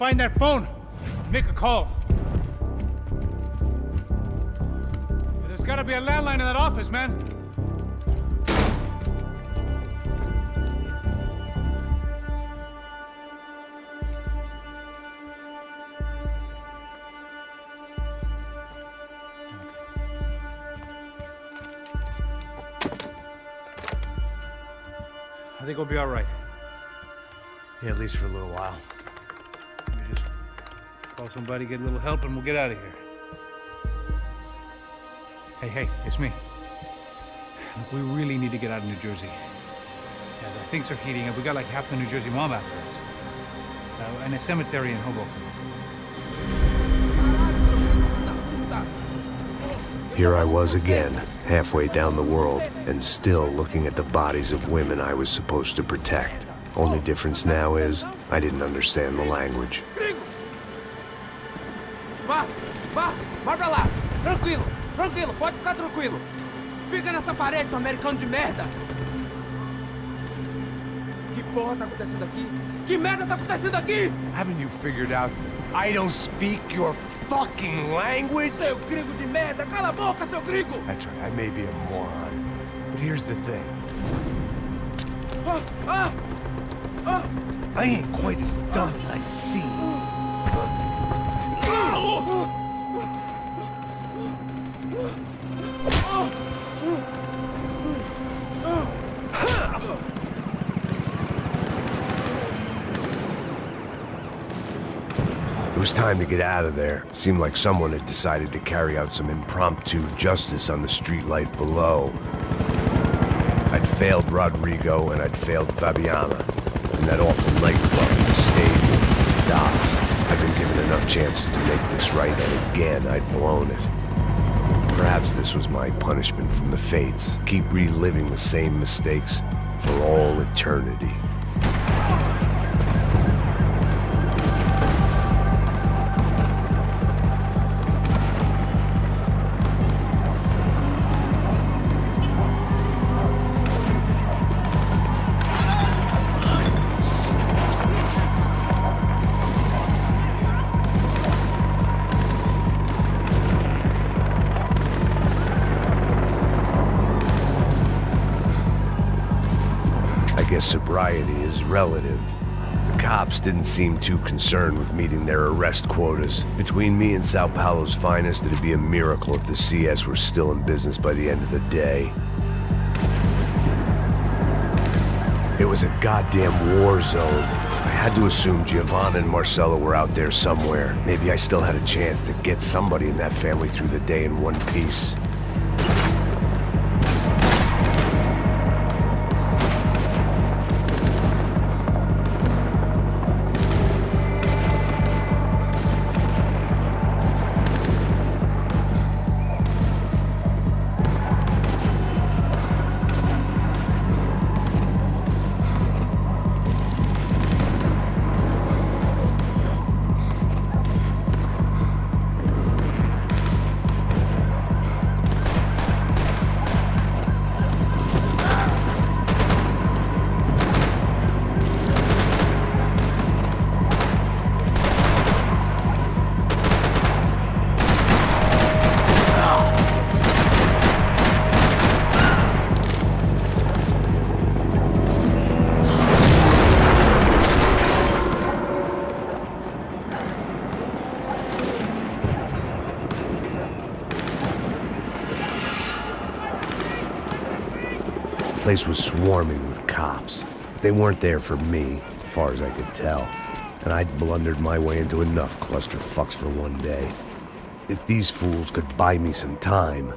find that phone. Make a call. There's gotta be a landline in that office, man. I think we'll be all right. Yeah, at least for a little while. Let me just call somebody, get a little help, and we'll get out of here. Hey, it's me. Look, we really need to get out of New Jersey. Yeah, things are heating up. We got like half the New Jersey mob after us. And a cemetery in Hoboken. Here I was again, halfway down the world, and still looking at the bodies of women I was supposed to protect. Only difference now is, I didn't understand the language. Vai pra lá! Tranquilo, pode ficar tranquilo! Fica nessa parede, seu americano de merda! Que porra tá acontecendo aqui? Que merda tá acontecendo aqui? Haven't you figured out I don't speak your fucking language? Seu gringo de merda! Cala a boca, seu gringo! That's right, I may be a moron, but here's the thing. I ain't quite as dumb as I seem. It was time to get out of there. Seemed like someone had decided to carry out some impromptu justice on the street life below. I'd failed Rodrigo and I'd failed Fabiana. And that awful nightclub, the stadium, the docks. I'd been given enough chances to make this right, and again, I'd blown it. Perhaps this was my punishment from the fates. Keep reliving the same mistakes for all eternity. Sobriety is relative. The cops didn't seem too concerned with meeting their arrest quotas. Between me and Sao Paulo's finest, it'd be a miracle if the CS were still in business by the end of the day. It was a goddamn war zone. I had to assume Giovanna and Marcelo were out there somewhere. Maybe I still had a chance to get somebody in that family through the day in one piece. The place was swarming with cops. They weren't there for me, as far as I could tell. And I'd blundered my way into enough clusterfucks for one day. If these fools could buy me some time,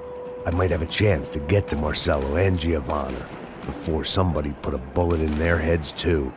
I might have a chance to get to Marcelo and Giovanna before somebody put a bullet in their heads too.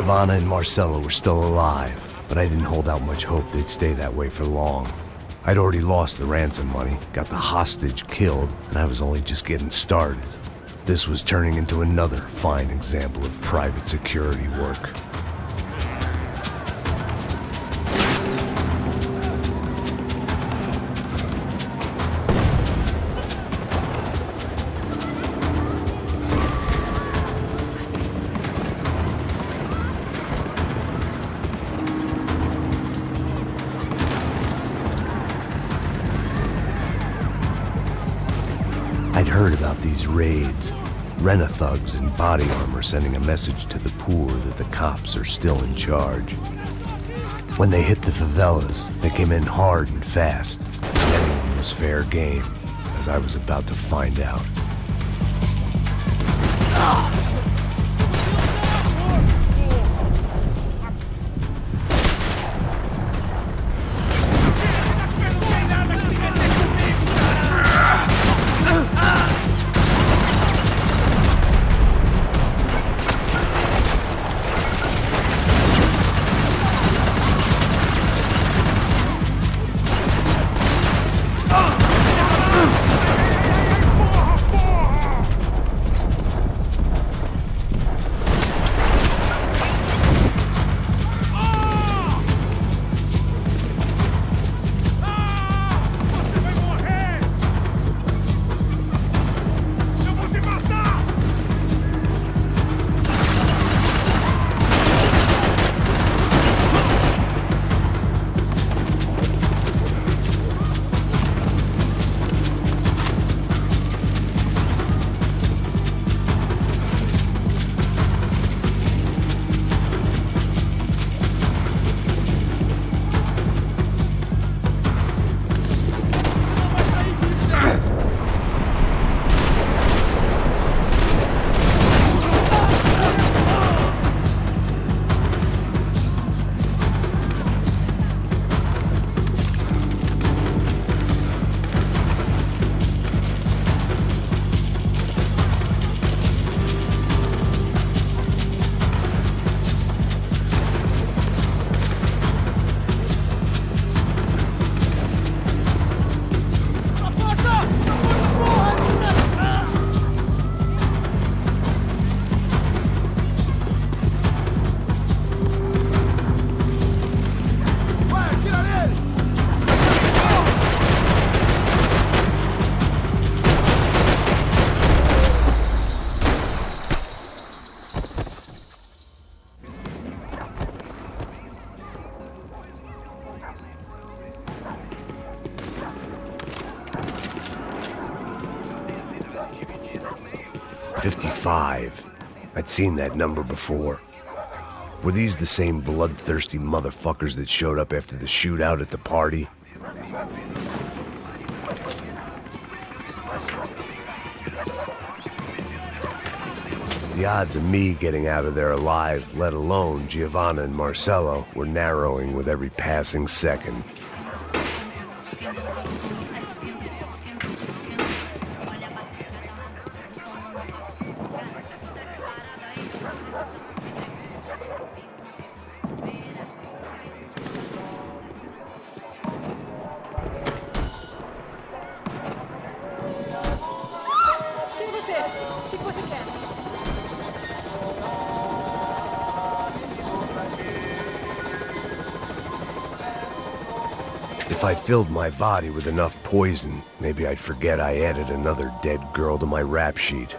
Giovanna and Marcelo were still alive, but I didn't hold out much hope they'd stay that way for long. I'd already lost the ransom money, got the hostage killed, and I was only just getting started. This was turning into another fine example of private security work. I'd heard about these raids. Rent-a-thugs in body armor sending a message to the poor that the cops are still in charge. When they hit the favelas, they came in hard and fast. Anyone was fair game, as I was about to find out. I'd seen that number before. Were these the same bloodthirsty motherfuckers that showed up after the shootout at the party? The odds of me getting out of there alive, let alone Giovanna and Marcelo, were narrowing with every passing second. If I filled my body with enough poison, maybe I'd forget I added another dead girl to my rap sheet.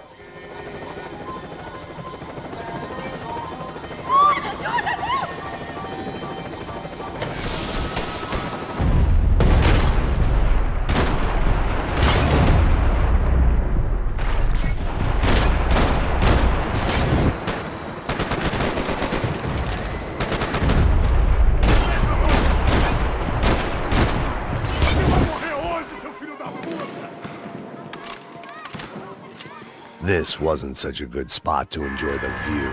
This wasn't such a good spot to enjoy the view.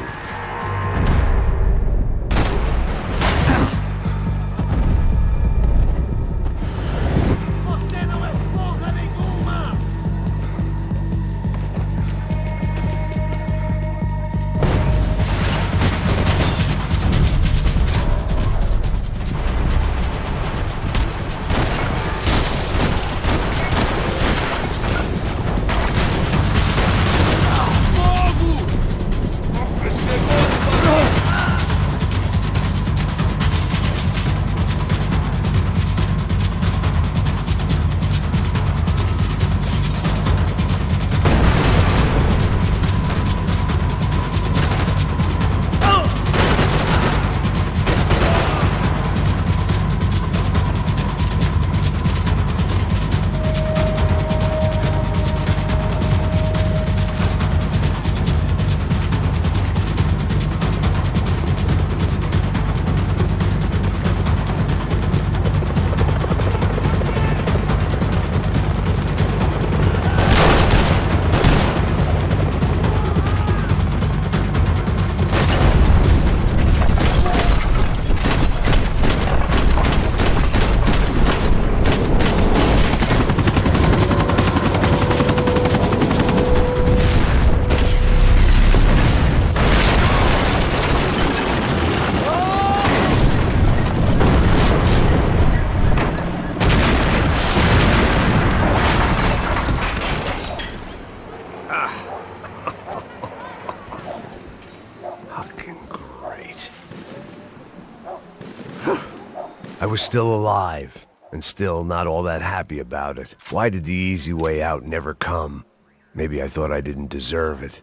I was still alive, and still not all that happy about it. Why did the easy way out never come? Maybe I thought I didn't deserve it.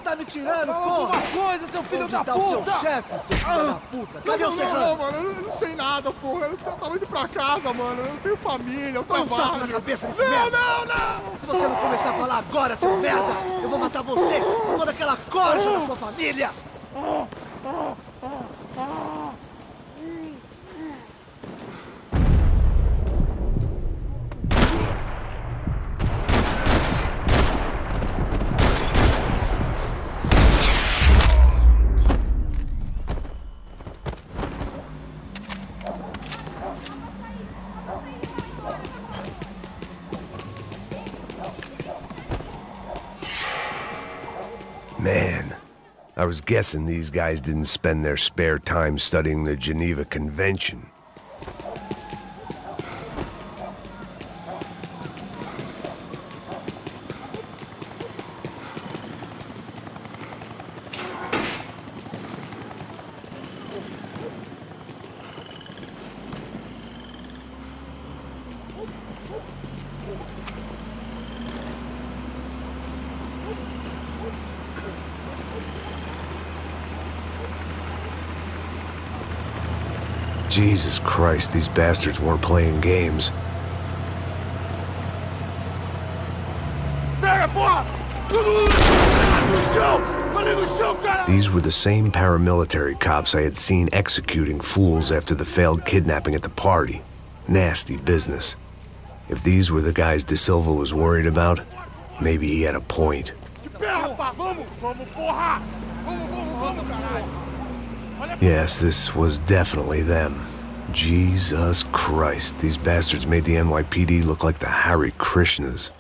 Tá me tirando, Fala porra! alguma coisa, seu filho da Onde tá o seu puta! chefe, seu filho da puta? Cadê o Serrano? Não, mano, eu não sei nada, porra. Eu tava indo pra casa, mano. Eu tenho família, eu Põe um saco na trabalho. cabeça desse merda! Não! Se você não começar a falar agora, seu merda, eu vou matar você com toda aquela corja da sua família! Man, I was guessing these guys didn't spend their spare time studying the Geneva Convention. Jesus Christ, these bastards weren't playing games. Pega, porra! No chão! Falei no chão, cara! These were the same paramilitary cops I had seen executing fools after the failed kidnapping at the party. Nasty business. If these were the guys De Silva was worried about, maybe he had a point. De pé, rapaz! Vamos, porra! Vamos, caralho! Yes, this was definitely them. Jesus Christ, these bastards made the NYPD look like the Hare Krishnas.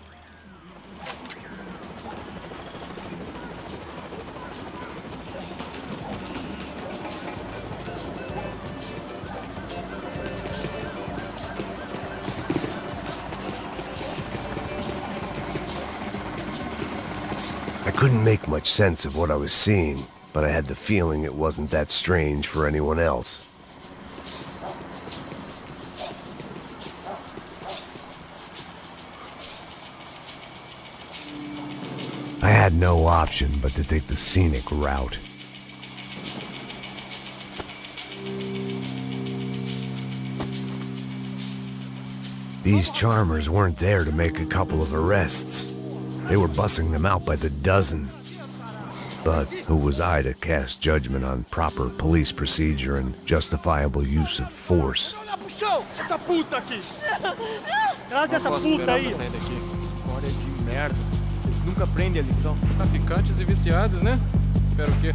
I couldn't make much sense of what I was seeing, but I had the feeling it wasn't that strange for anyone else. I had no option but to take the scenic route. These charmers weren't there to make a couple of arrests. They were bussing them out by the dozen. But who was I to cast judgment on proper police procedure and justifiable use of force? Olha pro chão! Essa puta aqui! Traz essa puta aí. História de merda. Eles nunca aprendem a lição. Traficantes e viciados, né? Espero o quê?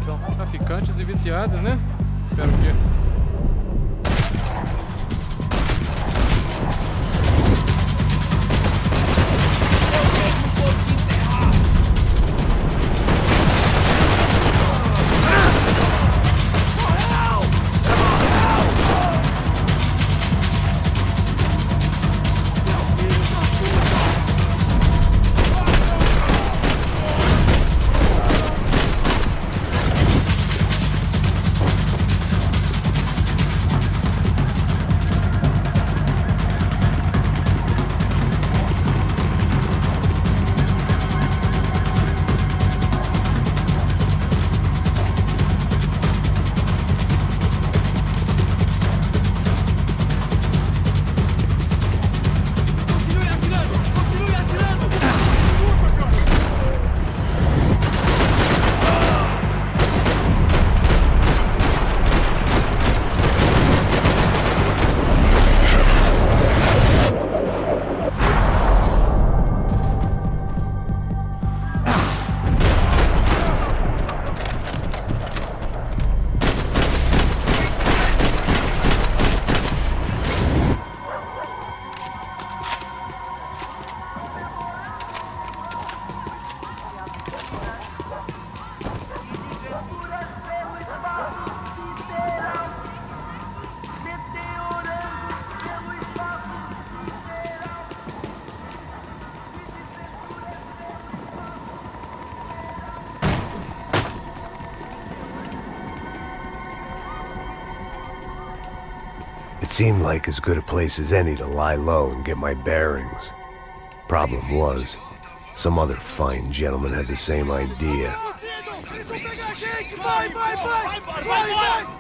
então. Traficantes e viciados, né? Espero o quê? It seemed like as good a place as any to lie low and get my bearings. Problem was, some other fine gentleman had the same idea. Eles vão pegar a gente! Vai! Vambora,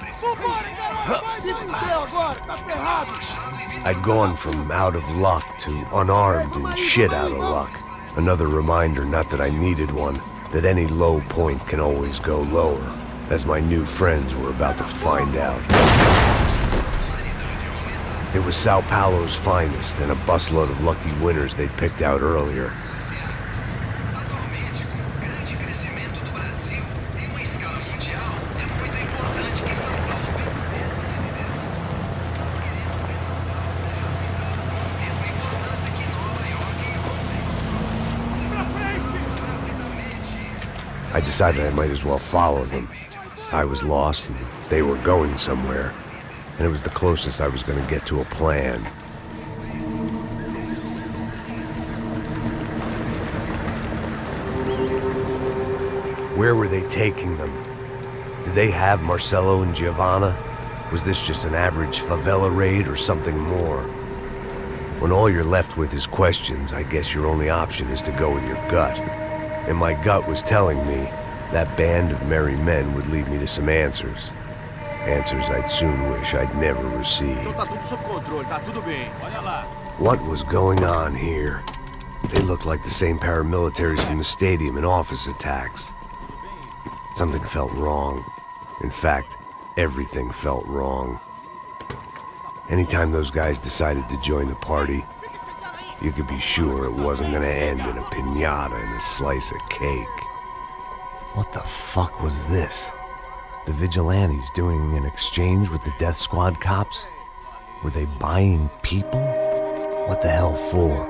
garoto! Se fudeu agora, tá ferrado! I'd gone from out of luck to unarmed and shit out of luck. Another reminder, not that I needed one, that any low point can always go lower, as my new friends were about to find out. It was Sao Paulo's finest, and a busload of lucky winners they'd picked out earlier. I decided I might as well follow them. I was lost, and they were going somewhere, and it was the closest I was going to get to a plan. Where were they taking them? Did they have Marcelo and Giovanna? Was this just an average favela raid or something more? When all you're left with is questions, I guess your only option is to go with your gut. And my gut was telling me that band of merry men would lead me to some answers. Answers I'd soon wish I'd never received. Tá tudo sob controle, tá tudo bem. Olha lá. What was going on here? They looked like the same paramilitaries from the stadium in office attacks. Something felt wrong. In fact, everything felt wrong. Anytime those guys decided to join the party, you could be sure it wasn't gonna end in a piñata and a slice of cake. What the fuck was this? The vigilantes doing an exchange with the death squad cops? Were they buying people? What the hell for?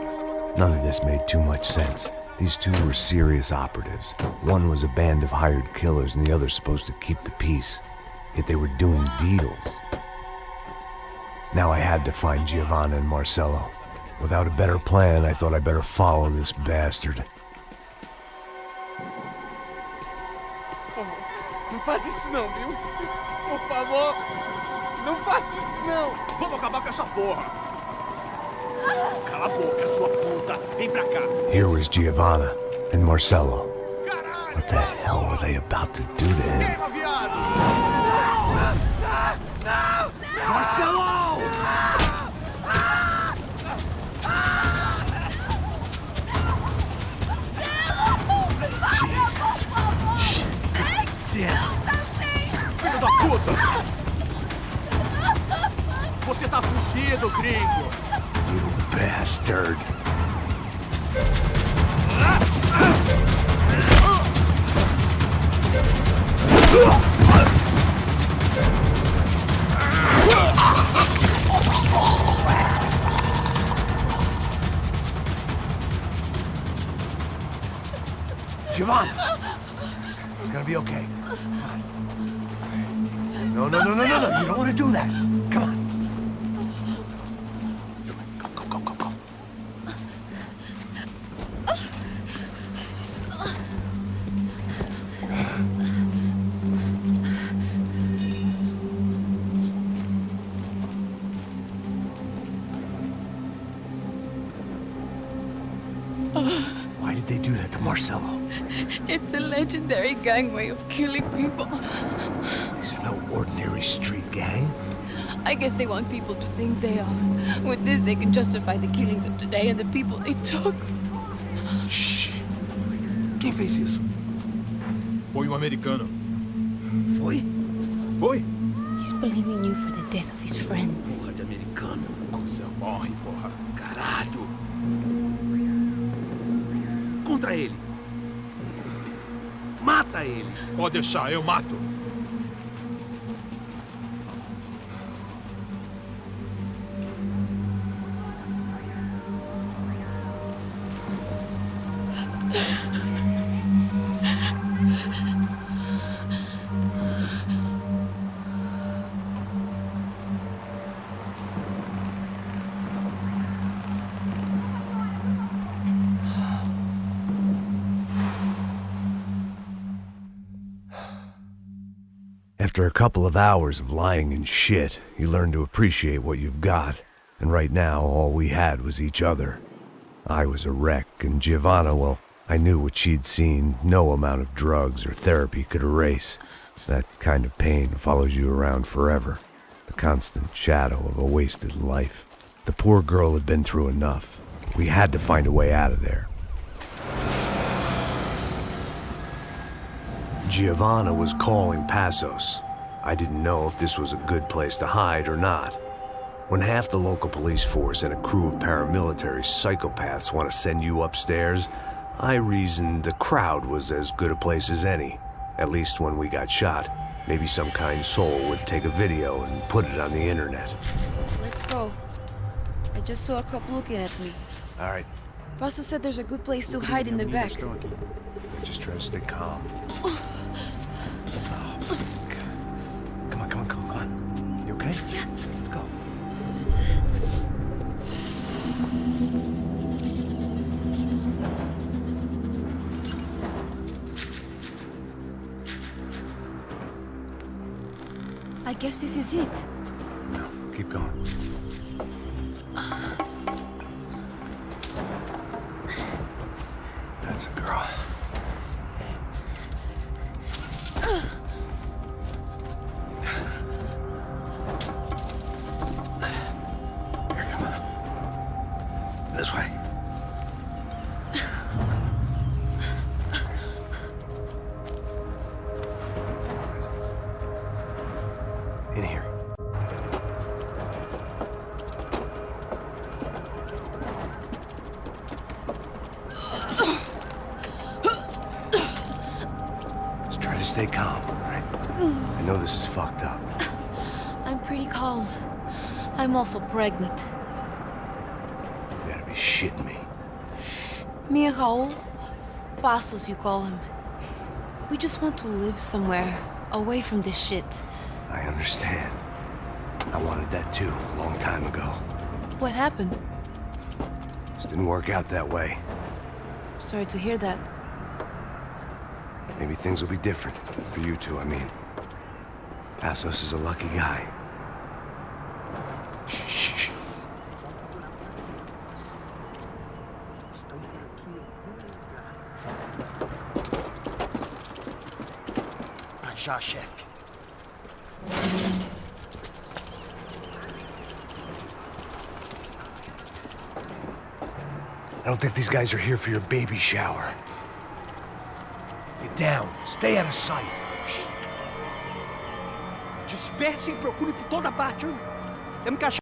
None of this made too much sense. These two were serious operatives. One was a band of hired killers and the other supposed to keep the peace. Yet they were doing deals. Now I had to find Giovanna and Marcelo. Without a better plan, I thought I'd better follow this bastard. Não faz isso não, viu? Por favor, não faz isso não. Vamos acabar com essa porra. Cala a boca, sua puta. Vem pra cá. Here was Giovanna and Marcelo. What the hell were they about to do to him? Queima, viado. Não! Marcelo! Jesus. Damn. Filho da puta! Você tá fugido, gringo! You bastard. Giovanna! It's gonna be okay. Come on. No, no, no, no, no, no. You don't want to do that. Come on. Go, go, go, go. Why did they do that to Marcelo? It's a legendary gang way of killing people. These are no ordinary street gang. I guess they want people to think they are. With this, they can justify the killings of today and the people they took. Shh. Quem fez isso? Foi americano. Foi? Foi? He's blaming you for the death of his friend. Porra de americano. Coisa morre, porra. Caralho. Contra ele. Mata ele. Pode deixar, eu mato. After a couple of hours of lying in shit, you learn to appreciate what you've got. And right now, all we had was each other. I was a wreck, and Giovanna, well, I knew what she'd seen no amount of drugs or therapy could erase. That kind of pain follows you around forever. The constant shadow of a wasted life. The poor girl had been through enough. We had to find a way out of there. Giovanna was calling Passos. I didn't know if this was a good place to hide or not. When half the local police force and a crew of paramilitary psychopaths want to send you upstairs, I reasoned the crowd was as good a place as any. At least when we got shot. Maybe some kind soul would take a video and put it on the internet. Let's go. I just saw a couple looking at me. All right, Passo said there's a good place to hide in the back. just try to stay calm. Oh, come on, come on, come on, come on. You okay? Yeah. Let's go. I guess this is it. No, keep going. That's a girl. Here, come on. This way. In here. Just try to stay calm, all right? I know this is fucked up. I'm pretty calm. I'm also pregnant. You gotta be shitting me. Me and Raul, Passos you call him. We just want to live somewhere, away from this shit. I understand. I wanted that too, a long time ago. What happened? Just didn't work out that way. Sorry to hear that. Maybe things will be different. For you two, I mean. Passos is a lucky guy. Shh, shh, shh. Já, chefe. I don't think these guys are here for your baby shower. Get down. Stay out of sight. Disperse e procure por toda parte. Temos que achar